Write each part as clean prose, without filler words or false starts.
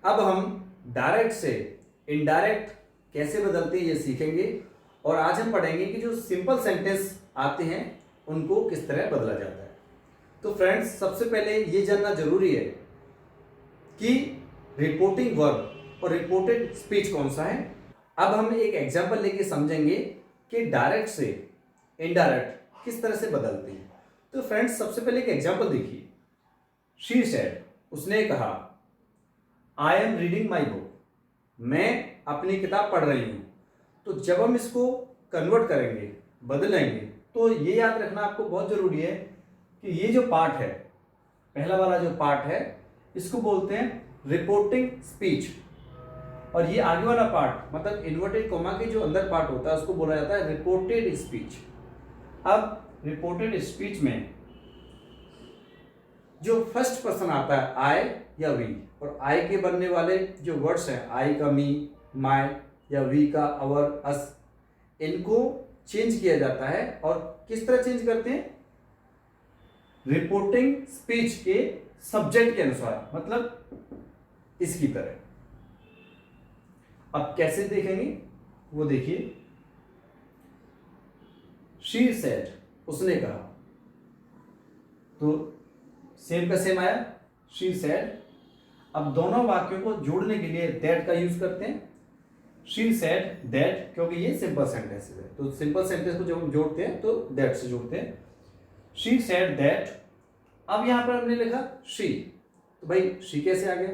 अब हम डायरेक्ट से इनडायरेक्ट कैसे बदलते हैं ये सीखेंगे और आज हम पढ़ेंगे कि जो सिंपल सेंटेंस आते हैं उनको किस तरह बदला जाता है। तो फ्रेंड्स, सबसे पहले ये जानना जरूरी है कि रिपोर्टिंग वर्ब और रिपोर्टेड स्पीच कौन सा है। अब हम एक एग्जांपल लेके समझेंगे कि डायरेक्ट से इनडायरेक्ट किस तरह से बदलते हैं। तो फ्रेंड्स, सबसे पहले एक एग्जांपल देखिए। शी सेड, उसने कहा, I am reading my book, मैं अपनी किताब पढ़ रही हूं। तो जब हम इसको कन्वर्ट करेंगे, बदलेंगे, तो ये याद रखना आपको बहुत जरूरी है कि ये जो पार्ट है, पहला वाला जो पार्ट है, इसको बोलते हैं रिपोर्टिंग स्पीच, और ये आगे वाला पार्ट मतलब इन्वर्टेड कोमा के जो अंदर पार्ट होता है उसको बोला जाता है रिपोर्टेड स्पीच। अब रिपोर्टेड स्पीच में जो फर्स्ट पर्सन आता है आई या वी, और आई के बनने वाले जो वर्ड्स हैं, आई का मी, माय, या वी का अवर, अस, इनको चेंज किया जाता है। और किस तरह चेंज करते हैं? रिपोर्टिंग स्पीच के सब्जेक्ट के अनुसार, मतलब इसकी तरह। अब कैसे देखेंगे वो देखिए। शी सेड, उसने कहा, तो सेम का सेम आया, शी सेड। अब दोनों वाक्यों को जोड़ने के लिए दैट का यूज करते हैं। शी सेड दैट, क्योंकि ये सिंपल सेंटेंस है, तो सिंपल सेंटेंस को जब हम जोड़ते हैं तो दैट से जोड़ते हैं। She said that. अब यहां पर हमने लिखा शी, तो भाई शी कैसे आ गया?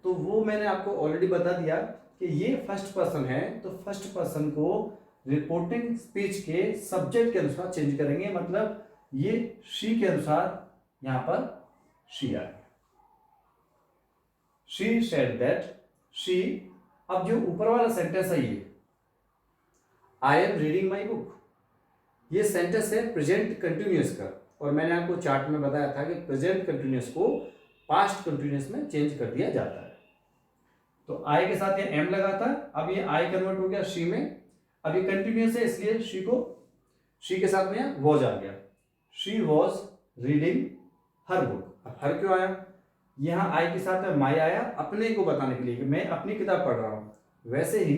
तो वो मैंने आपको ऑलरेडी बता दिया कि ये फर्स्ट पर्सन है, तो फर्स्ट पर्सन को रिपोर्टिंग स्पीच के सब्जेक्ट के अनुसार चेंज करेंगे, मतलब ये शी के अनुसार यहां पर शी आ गया। She said that, she. अब जो ऊपर वाला सेंटेंस है ये I am reading my book, ये सेंटेंस है प्रेजेंट कंटिन्यूअस का, और मैंने आपको चार्ट में बताया था कि प्रेजेंट कंटिन्यूअस को पास्ट कंटिन्यूअस में चेंज कर दिया जाता है। तो आई के साथ ये एम लगा था, अब ये आई कन्वर्ट हो गया शी में। अब ये कंटिन्यूअस है, इसलिए शी के साथ में वॉज आ गया। She was reading her book. अब हर क्यों आया? यहां आई के साथ में माई आया, अपने को बताने के लिए कि मैं अपनी किताब पढ़ रहा हूं। वैसे ही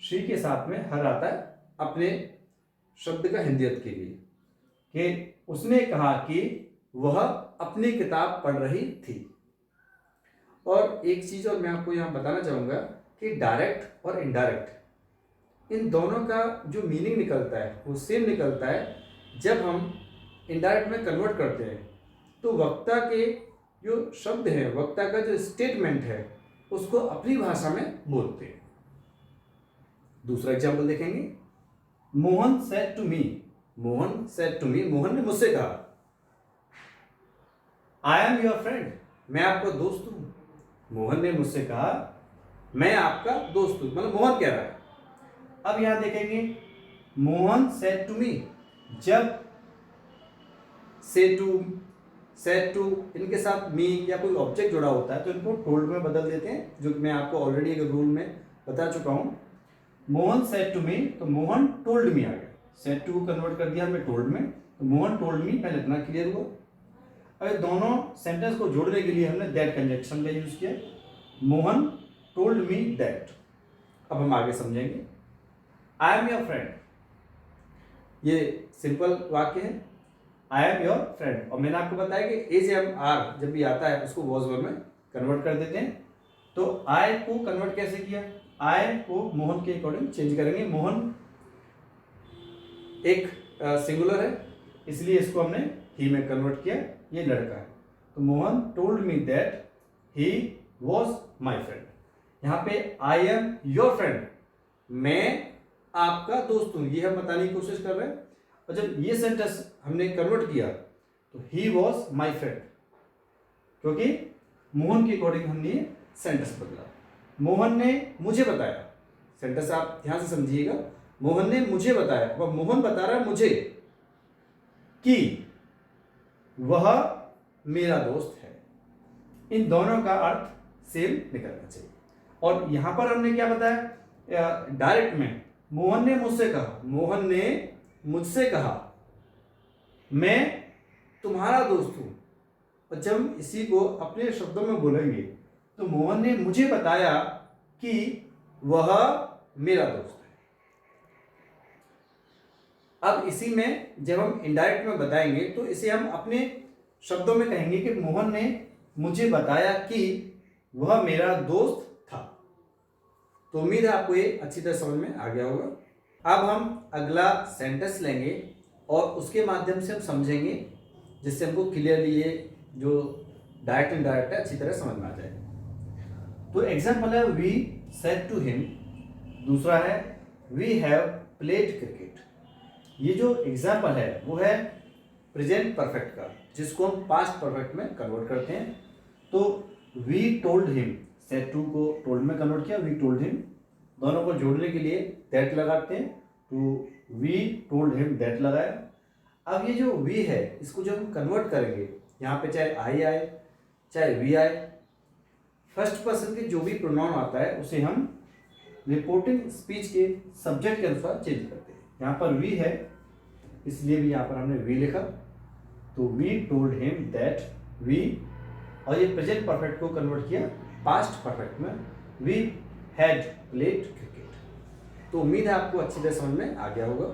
शी के साथ में हर आता है अपने शब्द का हिंदियत के लिए, कि उसने कहा कि वह अपनी किताब पढ़ रही थी। और एक चीज और मैं आपको यहां बताना चाहूंगा कि डायरेक्ट और इनडायरेक्ट, इन दोनों का जो मीनिंग निकलता है वो सेम निकलता है। जब हम इनडायरेक्ट में कन्वर्ट करते हैं तो वक्ता के जो शब्द है, वक्ता का जो स्टेटमेंट है, उसको अपनी भाषा में बोलते हैं। दूसरा एग्जाम्पल देखेंगे। Mohan said to me, Mohan said to me, Mohan ने मुझसे कहा, आई एम योर फ्रेंड, मैं आपका दोस्त हूं। मोहन ने मुझसे कहा मैं आपका दोस्त हूं, मतलब मोहन कह रहा है। अब यहां देखेंगे मोहन सेड टू मी, जब सेड टू इनके साथ मी या कोई ऑब्जेक्ट जुड़ा होता है तो इनको टोल्ड में बदल देते हैं, जो मैं आपको ऑलरेडी एक रूल में बता चुका हूं। मोहन सेड टू मी, तो मोहन टोल्ड मी आ गया। सेड टू कन्वर्ट कर दिया हमने टोल्ड में, तो मोहन टोल्ड मी, पहले इतना क्लियर हुआ। अब दोनों सेंटेंस को जोड़ने के लिए हमने दैट कंजक्शन का यूज किया। Mohan told me that. अब हम आगे समझेंगे। आई एम योर फ्रेंड, ये सिंपल वाक्य है, आई एम योर फ्रेंड। और मैंने आपको बताया कि एज एम आर जब भी आता है उसको वॉज वर्ब में कन्वर्ट कर देते हैं। तो आई को कन्वर्ट कैसे किया? आई को मोहन के अकॉर्डिंग चेंज करेंगे। मोहन एक सिंगुलर है, इसलिए इसको हमने ही में कन्वर्ट किया, ये लड़का है। तो Mohan told me that he was my friend. यहां पे आई एम योर फ्रेंड, मैं आपका दोस्त हूं, ये हम बताने की कोशिश कर रहे हैं। और जब ये सेंटेंस हमने कन्वर्ट किया तो ही वॉज माई फ्रेंड, क्योंकि मोहन के अकॉर्डिंग हमने ये सेंटेंस बदला। मोहन ने मुझे बताया, सेंटेंस आप ध्यान से समझिएगा, मोहन ने मुझे बताया, वह मोहन बता रहा है मुझे कि वह मेरा दोस्त है। इन दोनों का अर्थ सेम निकलना चाहिए। और यहां पर हमने क्या बताया? डायरेक्ट में मोहन ने मुझसे कहा, मोहन ने मुझसे कहा मैं तुम्हारा दोस्त हूं। और जब इसी को अपने शब्दों में बोलेंगे तो मोहन ने मुझे बताया कि वह मेरा दोस्त है। अब इसी में जब हम इनडायरेक्ट में बताएंगे तो इसे हम अपने शब्दों में कहेंगे कि मोहन ने मुझे बताया कि वह मेरा दोस्त था। तो उम्मीद है आपको ये अच्छी तरह समझ में आ गया होगा। अब हम अगला सेंटेंस लेंगे और उसके माध्यम से हम समझेंगे, जिससे हमको क्लियरली ये जो डायरेक्ट इनडायरेक्ट है अच्छी तरह समझ में आ जाए। तो एग्जाम्पल है वी सेड टू हिम, दूसरा है वी हैव प्लेड क्रिकेट। ये जो एग्जाम्पल है वो है प्रेजेंट परफेक्ट का, जिसको हम पास्ट परफेक्ट में कन्वर्ट करते हैं। तो we told him, said to को टोल्ड में कन्वर्ट किया, वी टोल्ड हिम, दोनों को जोड़ने के लिए दैट लगाते हैं, तो वी टोल्ड हिम दैट लगाया। अब ये जो वी है इसको जब हम कन्वर्ट करेंगे, यहाँ पे चाहे आई आए चाहे वी आए, फर्स्ट पर्सन के जो भी प्रोनाउन आता है उसे हम रिपोर्टिंग स्पीच के सब्जेक्ट के अनुसार चेंज करते हैं। यहाँ पर वी है इसलिए भी यहाँ पर हमने वी लिखा, तो we told him that we, और ये प्रेजेंट परफेक्ट को कन्वर्ट किया पास्ट परफेक्ट में, वी हैड प्लेड क्रिकेट। तो उम्मीद है आपको अच्छी तरह समझ में आ गया होगा।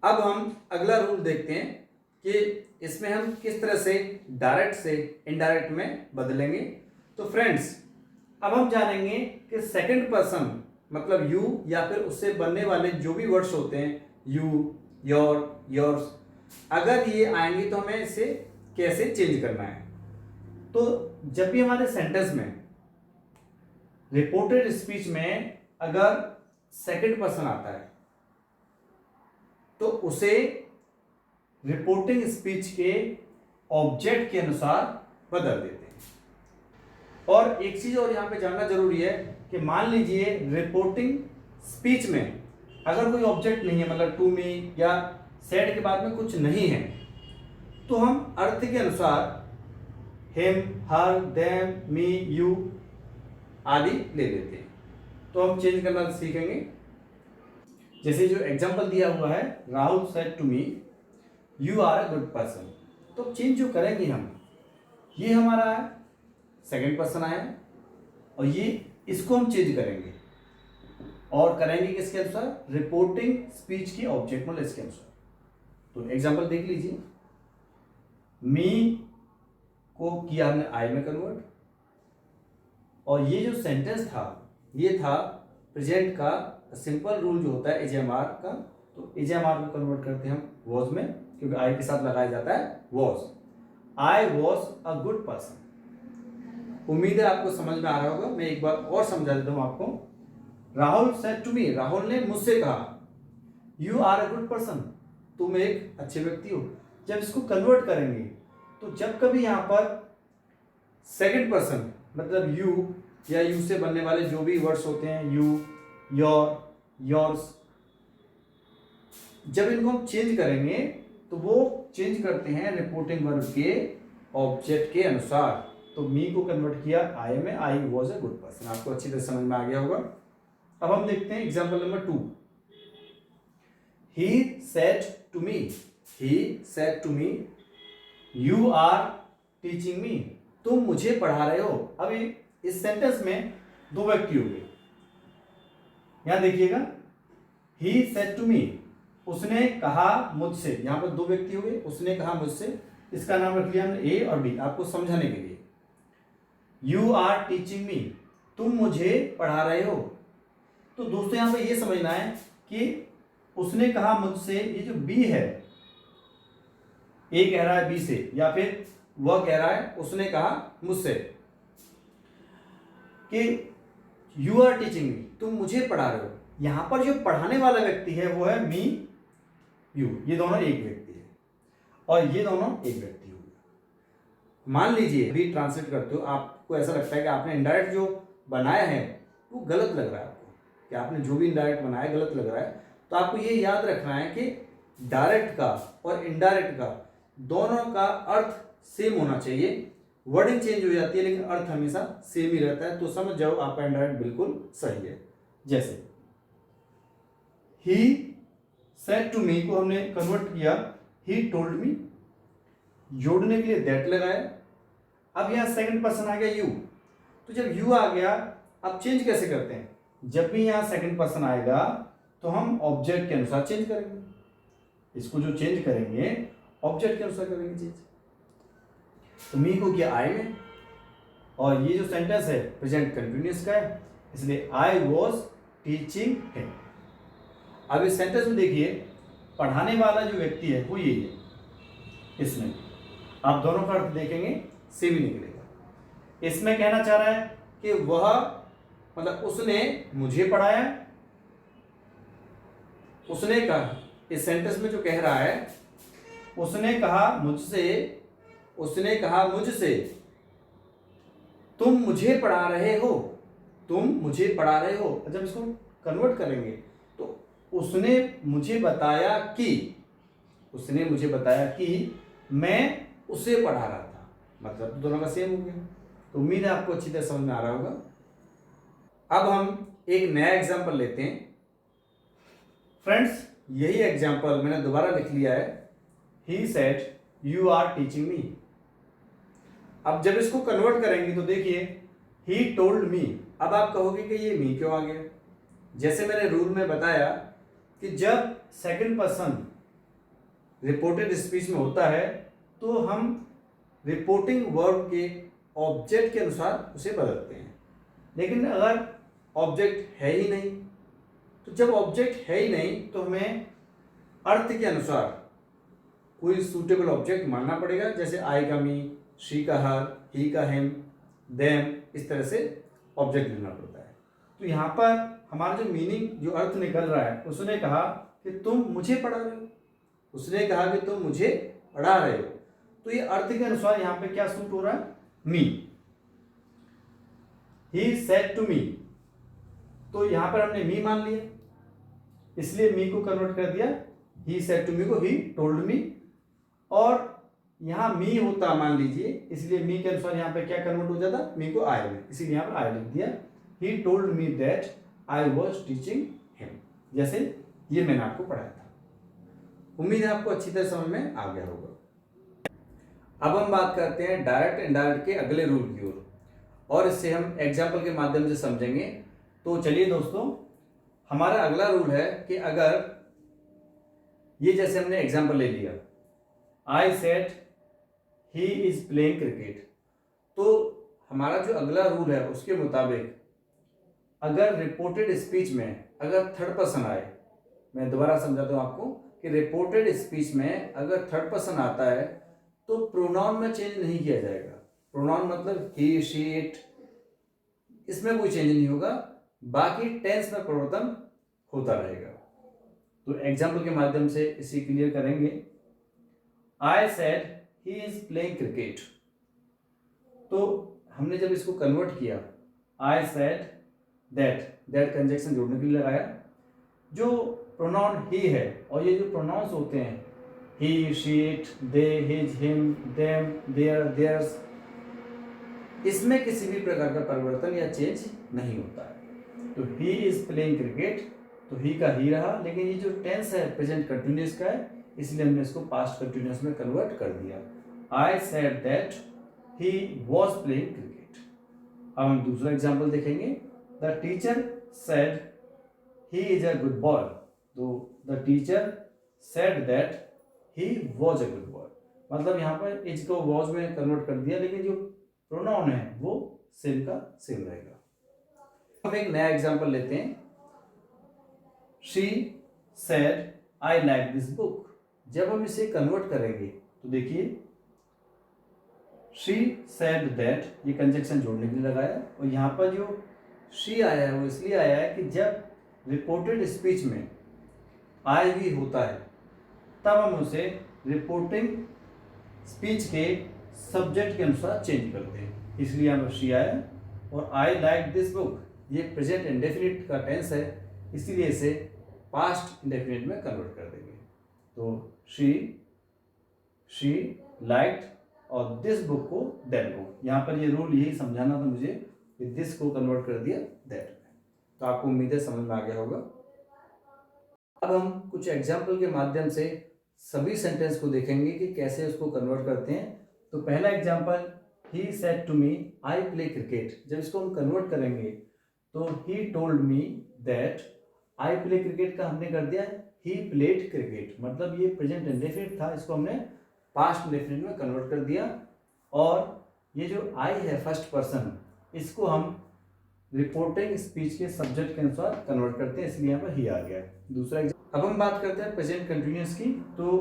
अब हम अगला रूल देखते हैं कि इसमें हम किस तरह से डायरेक्ट से इनडायरेक्ट में बदलेंगे। तो फ्रेंड्स, अब हम जानेंगे कि सेकंड पर्सन मतलब यू या फिर उससे बनने वाले जो भी वर्ड्स होते हैं, यू, योर, योर्स, अगर ये आएंगे तो हमें इसे कैसे चेंज करना है। तो जब भी हमारे सेंटेंस में रिपोर्टेड स्पीच में अगर सेकंड पर्सन आता है तो उसे रिपोर्टिंग स्पीच के ऑब्जेक्ट के अनुसार बदल देते हैं। और एक चीज और यहां पे जानना जरूरी है कि मान लीजिए रिपोर्टिंग स्पीच में अगर कोई ऑब्जेक्ट नहीं है, मतलब टू मी या सेड के बाद में कुछ नहीं है, तो हम अर्थ के अनुसार him, her, them, me, you आदि ले लेते हैं। तो हम चेंज करना सीखेंगे। जैसे जो एग्जांपल दिया हुआ है, Rahul said to me you are a good person, तो चेंज जो करेंगे हम, ये हमारा सेकंड पर्सन आया और ये इसको हम चेंज करेंगे और करेंगे किसके अनुसार, रिपोर्टिंग स्पीच की ऑब्जेक्ट मतलब इसके अनुसार। तो एग्जांपल देख लीजिए, मी को किया हमने आई में कन्वर्ट, और ये जो सेंटेंस था ये था प्रेजेंट का सिंपल रूल जो होता है एजेएमआर का, तो एजेएमआर को कन्वर्ट करते हैं हम वॉज में, क्योंकि आई के साथ लगाया जाता है was. I was a good person. उम्मीद है आपको समझ में आ रहा होगा। मैं एक बार और समझा देता हूं आपको। Rahul said to me, Rahul ने मुझसे कहा you are a good person, तुम एक अच्छे व्यक्ति हो। जब इसको कन्वर्ट करेंगे तो जब कभी यहां पर सेकंड पर्सन मतलब यू या यू से बनने वाले जो भी वर्ड्स होते हैं, यू, योर, योर्स, जब इनको हम चेंज करेंगे तो वो चेंज करते हैं रिपोर्टिंग वर्ब के ऑब्जेक्ट के अनुसार। तो मी को कन्वर्ट किया आई में, I was a good person. आपको अच्छी तरह समझ में आ गया होगा। अब हम देखते हैं example number 2। He said to me, he said to me you are teaching me, तुम मुझे पढ़ा रहे हो। अभी इस सेंटेंस में दो व्यक्ति हो गए, यहां देखिएगा, ही सेड टू मी, उसने कहा मुझसे, यहां पर दो व्यक्ति हो गए, उसने कहा मुझसे, इसका नाम रख लिया हमने ए और बी आपको समझाने के लिए। यू आर टीचिंग मी, तुम मुझे पढ़ा रहे हो। तो दोस्तों यहां पर यह समझना है कि उसने कहा मुझसे, ये जो बी है, ए कह रहा है बी से, या फिर वह कह रहा है उसने कहा मुझसे कि यू आर टीचिंग मी, तुम मुझे पढ़ा रहे हो। यहां पर जो पढ़ाने वाला व्यक्ति है वो है मी, यू, ये दोनों एक व्यक्ति है और ये दोनों एक व्यक्ति हो गया। मान लीजिए भी ट्रांसलेट करते हो, आपको ऐसा लगता है कि आपने इनडायरेक्ट जो बनाया है वो गलत लग रहा है आपको, कि आपने जो भी इनडायरेक्ट बनाया गलत लग रहा है, तो आपको ये याद रखना है कि डायरेक्ट का और इनडायरेक्ट का दोनों का अर्थ सेम होना चाहिए। वर्डिंग चेंज हो जाती है लेकिन अर्थ हमेशा सेम ही रहता है। तो समझ जाओ आपका इनडायरेक्ट बिल्कुल सही है। जैसे ही सेड टू मी को हमने कन्वर्ट किया ही टोल्ड मी, जोड़ने के लिए दैट लगाया। अब यहां सेकंड पर्सन आ गया यू, तो जब यू आ गया, अब चेंज कैसे करते हैं? जब भी यहाँ सेकंड पर्सन आएगा तो हम ऑब्जेक्ट के अनुसार चेंज करेंगे। इसको जो चेंज करेंगे ऑब्जेक्ट के अनुसार करेंगे चेंज। तो मी को किया आई में, और ये जो सेंटेंस है प्रेजेंट कंटिन्यूअस का है, इसलिए आई वॉज टीचिंग हिम। अब इस सेंटेंस में देखिए पढ़ाने वाला जो व्यक्ति है वो यही है। इसमें आप दोनों का अर्थ देखेंगे सेम ही निकलेगा। इसमें कहना चाह रहा है कि वह मतलब उसने मुझे पढ़ाया, उसने कहा, इस सेंटेंस में जो कह रहा है उसने कहा मुझसे तुम मुझे पढ़ा रहे हो, तुम मुझे पढ़ा रहे हो। जब इसको कन्वर्ट करेंगे तो उसने मुझे बताया कि मैं उसे पढ़ा रहा था, मतलब दोनों का सेम हो गया। तो उम्मीद है आपको अच्छी तरह समझ में आ रहा होगा। अब हम एक नया एग्जाम्पल लेते हैं। फ्रेंड्स, यही एग्जाम्पल मैंने दोबारा लिख लिया है। He said you are teaching me. अब जब इसको कन्वर्ट करेंगे तो देखिए ही टोल्ड मी। अब आप कहोगे कि ये मी क्यों आ गया? जैसे मैंने रूल में बताया कि जब सेकंड पर्सन रिपोर्टेड स्पीच में होता है तो हम रिपोर्टिंग वर्ब के ऑब्जेक्ट के अनुसार उसे बदलते हैं। लेकिन अगर ऑब्जेक्ट है ही नहीं, तो जब ऑब्जेक्ट है ही नहीं तो हमें अर्थ के अनुसार कोई सूटेबल ऑब्जेक्ट मानना पड़ेगा। जैसे आई का मी, शी का हर, ही का हिम, देम, इस तरह से ऑब्जेक्ट लेना पड़ता है। तो यहाँ पर हमारा जो मीनिंग, जो अर्थ निकल रहा है, उसने कहा कि तुम मुझे पढ़ा रहे हो, उसने कहा कि तुम मुझे पढ़ा रहे हो। तो ये अर्थ के अनुसार यहाँ पे क्या सूट हो रहा है? मी। ही सेड टू मी, तो यहाँ पर हमने मी मान लिया, इसलिए मी को कन्वर्ट कर दिया ही सेड टू मी को ही टोल्ड मी। और यहाँ मी होता मान लीजिए, इसलिए मी के अनुसार यहाँ पे क्या कन्वर्ट हो जाता? मी को आई में, इसीलिए यहाँ पर आई लिख दिया। ही told me that I was teaching him, जैसे ये मैंने आपको पढ़ाया था। उम्मीद है आपको अच्छी तरह समझ में आ गया होगा। अब हम बात करते हैं डायरेक्ट इनडायरेक्ट के अगले रूल की ओर, और इससे हम एग्जाम्पल के माध्यम से समझेंगे। तो चलिए दोस्तों, हमारा अगला रूल है कि अगर ये जैसे हमने एग्जाम्पल ले लिया, I said he is playing cricket, तो हमारा जो अगला रूल है उसके मुताबिक अगर रिपोर्टेड स्पीच में अगर थर्ड पर्सन आए, मैं दोबारा समझाता हूं आपको कि रिपोर्टेड स्पीच में अगर थर्ड पर्सन आता है तो प्रोनाउन में चेंज नहीं किया जाएगा। प्रोनाउन मतलब ही, शी, इट, इसमें कोई चेंज नहीं होगा, बाकी टेंस में परिवर्तन होता रहेगा। तो एग्जाम्पल के माध्यम से इसे क्लियर करेंगे। I said he is playing cricket, तो हमने जब इसको कन्वर्ट किया, आई सेड दैट कंजक्शन जोड़ने के लिए लगाया। जो प्रोनाउन ही है और ये जो प्रोनाउंस होते हैं he, she, it, they, his, him, them, their, theirs, इसमें किसी भी प्रकार का परिवर्तन या चेंज नहीं होता है। तो ही इज प्लेइंग क्रिकेट, तो ही का ही रहा, लेकिन ये जो टेंस है प्रेजेंट कंटिन्यूअस का है, इसलिए हमने इसको पास्ट कंटिन्यूअस में कन्वर्ट कर दिया। I said that he was playing cricket. अब हम दूसरा एग्जाम्पल देखेंगे। The teacher said he is a good boy, तो the teacher said that he was a good boy, मतलब यहाँ पर इज को वॉज में कन्वर्ट कर दिया, लेकिन जो प्रोनाउन है वो सेम का सेम रहेगा। हम एक नया एग्जाम्पल लेते हैं। She said I like this book. जब हम इसे कन्वर्ट करेंगे तो देखिए शी सेड दैट, ये कंजक्शन जोड़ने के लिए लगाया, और यहाँ पर जो शी आया है वो इसलिए आया है कि जब रिपोर्टेड स्पीच में आई भी होता है तब हम उसे रिपोर्टिंग स्पीच के सब्जेक्ट के अनुसार चेंज करते हैं, इसलिए यहाँ पर शी आया। और आई लाइक दिस बुक, ये प्रेजेंट इंडेफिनिट का टेंस है, इसीलिए इसे पास्ट इंडेफिनिट में कन्वर्ट कर देंगे। तो शी लाइक्ड और दिस बुक को दैट बुक, यहाँ पर ये रूल यही समझाना था मुझे कि दिस को कन्वर्ट कर दिया दैट में। तो आपको उम्मीद है समझ में आ गया होगा। अब हम कुछ एग्जाम्पल के माध्यम से सभी सेंटेंस को देखेंगे कि कैसे उसको कन्वर्ट करते हैं। तो पहला example he said to me I play cricket, जब इसको हम कन्वर्ट करेंगे तो he told me that I play cricket का हमने कर दिया ही प्लेड क्रिकेट, मतलब ये प्रेजेंट इंडेफिनिट था, इसको हमने पास्ट इंडेफिनिट में कन्वर्ट कर दिया। और ये जो आई है फर्स्ट पर्सन, इसको हम रिपोर्टिंग स्पीच के सब्जेक्ट के अनुसार कन्वर्ट करते हैं, इसलिए यहाँ पर ही आ गया। दूसरा अब हम बात करते हैं प्रेजेंट कंटिन्यूअस की। तो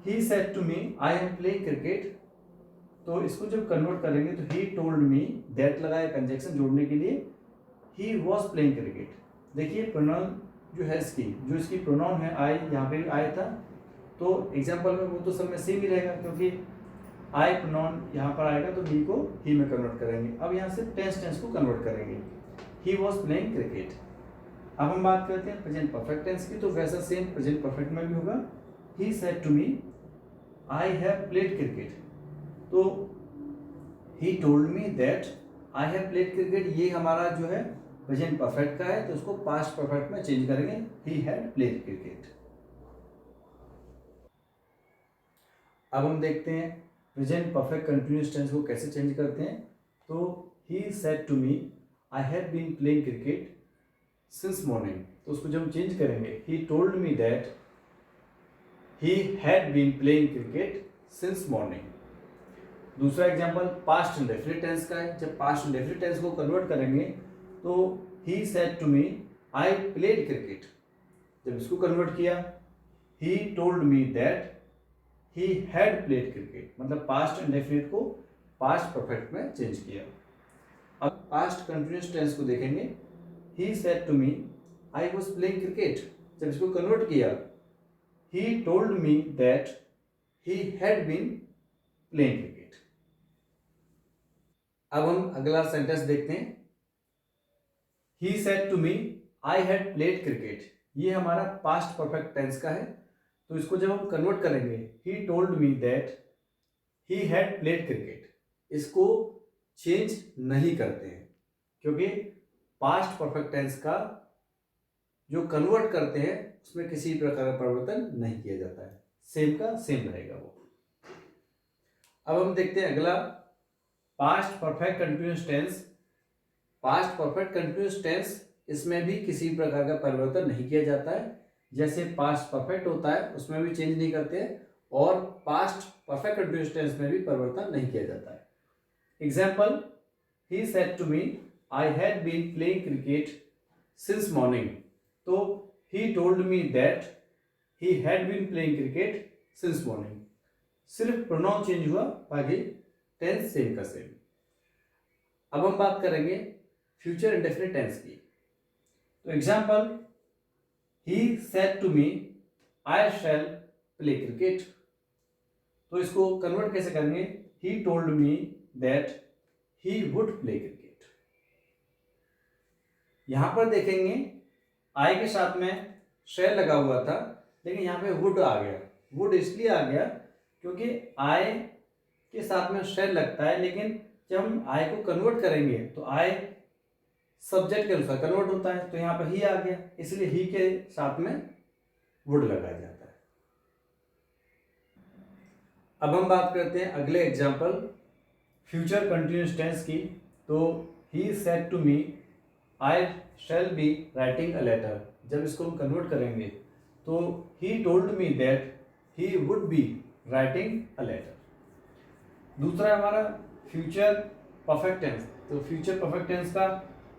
he said to me I am playing cricket, तो इसको जब कन्वर्ट करेंगे तो ही टोल्ड मी दैट लगाया कंजक्शन जोड़ने के लिए, ही वॉज प्लेइंग क्रिकेट। देखिए प्रोनाउन जो है इसकी, जो इसकी प्रोनाउन है आई, यहाँ पे भी आई था, तो एग्जाम्पल में वो तो सब में सेम ही रहेगा, क्योंकि आई प्रोनाउन यहाँ पर आएगा तो ही को ही में कन्वर्ट करेंगे। अब यहाँ से टेंस को कन्वर्ट करेंगे, ही वॉज प्लेइंग क्रिकेट। अब हम बात करते हैं प्रेजेंट परफेक्ट टेंस की, तो वैसा सेम प्रेजेंट परफेक्ट में भी होगा, he said to me I have played cricket, तो he told me that I have played cricket, ये हमारा जो है प्रेजेंट परफेक्ट का है, तो उसको पास्ट परफेक्ट में चेंज करेंगे, ही हैड प्लेड क्रिकेट। अब हम देखते हैं प्रेजेंट परफेक्ट कंटिन्यूअस टेंस को कैसे चेंज करते हैं। तो he said to me I have been playing cricket since morning, तो उसको जब हम चेंज करेंगे, he told me that he had been playing cricket since morning. दूसरा एग्जांपल पास्ट इंडेफिनिट टेंस का है, जब पास्ट इंडेफिनिट टेंस को कन्वर्ट करेंगे तो he said to me I played cricket, जब इसको कन्वर्ट किया, he told me that he had played cricket, मतलब पास्ट इंडेफिनिट को पास्ट परफेक्ट में चेंज किया। अब पास्ट कंटिन्यूअस टेंस को देखेंगे, he said to me I was playing cricket, जब इसको कन्वर्ट किया, he told me that he had been playing cricket. अब हम अगला सेंटेंस देखते हैं, he said to me I had played cricket, ये हमारा पास्ट परफेक्ट टेंस का है, तो इसको जब हम कन्वर्ट करेंगे, he told me that he had played cricket, इसको चेंज नहीं करते हैं, क्योंकि पास्ट परफेक्ट टेंस का जो कन्वर्ट करते हैं उसमें किसी प्रकार का परिवर्तन नहीं किया जाता है, सेम का सेम रहेगा वो। अब हम देखते हैं अगला past perfect continuous tense. Past perfect continuous tense, इसमें भी किसी प्रकार का परिवर्तन नहीं किया जाता है, जैसे पास्ट परफेक्ट होता है उसमें भी चेंज नहीं करते हैं, और पास्ट परफेक्ट कंटिन्यूअस टेंस में भी परिवर्तन नहीं किया जाता है। Example, he said to me I had been playing cricket since morning, तो he told me that he had been playing cricket since morning, सिर्फ प्रोनाउन चेंज हुआ, बाकी टेंस सेम का सेम। अब हम बात करेंगे फ्यूचर इंडेफिनिट टेंस की। तो example, he said to me I shall play cricket, तो इसको कन्वर्ट कैसे करेंगे, he told me that he would play cricket. यहां पर देखेंगे आई के साथ में शैल लगा हुआ था, लेकिन यहाँ पे वुड आ गया। वुड इसलिए आ गया क्योंकि आई के साथ में शैल लगता है, लेकिन जब हम आई को कन्वर्ट करेंगे तो आई सब्जेक्ट के अनुसार कन्वर्ट होता है, तो यहाँ पर ही आ गया, इसलिए ही के साथ में वुड लगाया जाता है। अब हम बात करते हैं अगले एग्जाम्पल फ्यूचर कंटिन्यूअस टेंस की। तो he said to me I shall be writing a letter, जब इसको हम कन्वर्ट करेंगे तो he told me that he would be writing a letter. दूसरा हमारा फ्यूचर परफेक्ट टेंस। तो फ्यूचर परफेक्ट टेंस का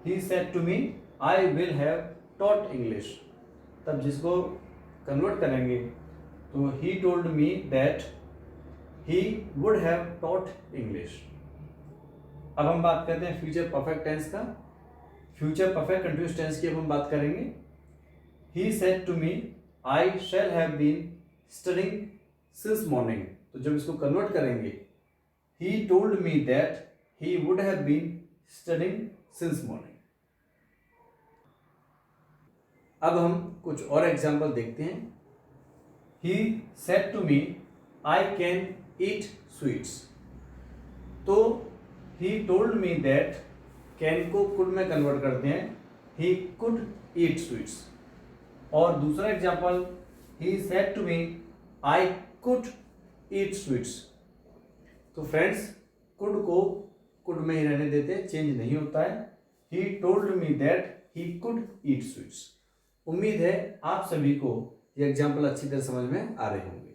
he said to me I will have taught English, तब जिसको कन्वर्ट करेंगे तो he told me that he would have taught English. अब हम बात करते हैं फ्यूचर परफेक्ट टेंस का। फ्यूचर परफेक्ट कंटिन्यूअस टेंस की अब हम बात करेंगे, he said to me I shall have been studying since morning, तो जब इसको कन्वर्ट करेंगे he told me that he would have been studying since morning. अब हम कुछ और एग्जाम्पल देखते हैं। He said to me I can eat sweets, तो he told me that can को कुड में कन्वर्ट करते हैं, ही कुड ईट स्वीट्स। और दूसरा example, he said to me I could eat sweets, तो फ्रेंड्स कुड को कुड में ही रहने देते, चेंज नहीं होता है। He told me that he could eat sweets. उम्मीद है आप सभी को ये एग्जाम्पल अच्छी तरह समझ में आ रहे होंगे।